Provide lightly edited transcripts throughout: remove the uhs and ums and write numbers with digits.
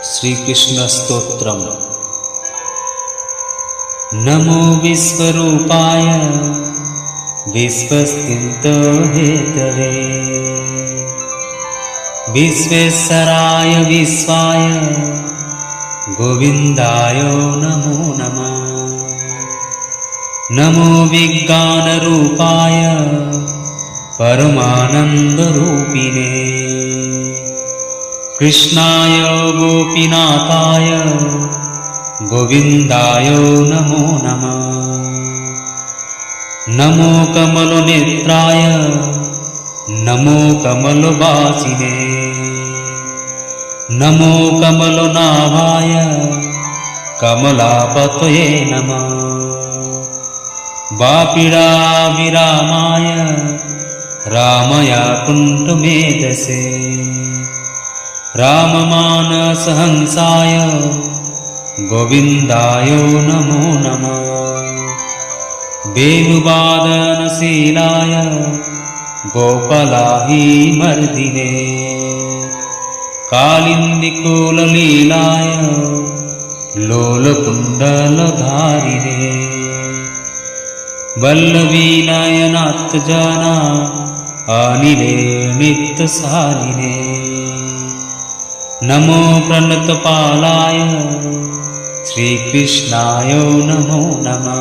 श्रीकृष्णस्तोत्रम्। नमो विश्वरूपाय विश्वस्थितहेतवे विश्वेश्वराय विश्वाय गोविन्दाय नमो नमः। नमो विज्ञानरूपाय परमानन्दरूपिणे कृष्णाय गोपीनाथाय गोविन्दाय नमो नमः। नमो कमलनेत्राय नमो कमलवासिने नमो कमलनाभाय कमलापतये नमः। वापीडाभिरामाय रामय कुण्ठमेधसे राममानसहंसाय गोविन्दाय नमो नमः। वेणुवादनशीलाय गोपालाहिमर्दिने कालिन्दीकुललीलाय लोलकुण्डलधारिणे वल्लवीनयनात्मजना अनिले नित्यसारिणे नमो प्रणतपालाय श्रीकृष्णाय नमो नमः।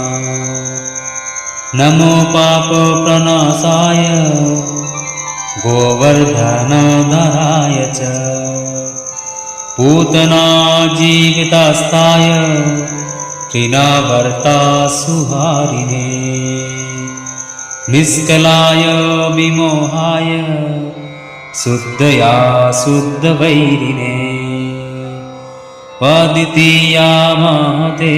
नमो पापप्रणाशाय गोवर्धनधराय च पूतनाजीवितास्ताय तृणावर्तासुहारिणे निष्कलाय विमोहाय शुद्धया शुद्धवैरिणे अद्वितीया महते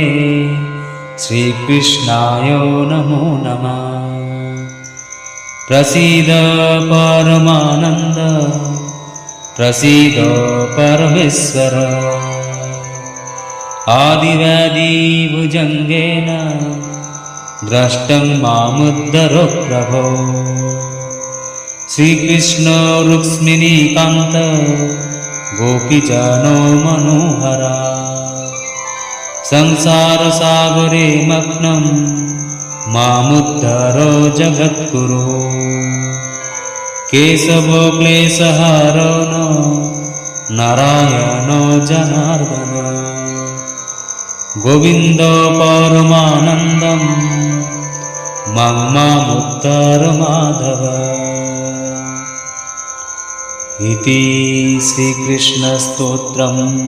श्रीकृष्णाय नमो नमः। प्रसीद परमानन्द प्रसीद परमेश्वर आदिव्याधिभुजङ्गेन द्रष्टं मामुद्धर प्रभो। श्रीकृष्ण रुक्मिणीकान्त गोपीजनो मनोहरा संसारसागरे मग्नं मामुद्धर जगद्गुरो। केशव क्लेशहरण नारायण जनार्दन गोविन्द परमानन्दं मामुद्धर माधव। इति श्रीकृष्णस्तोत्रम्।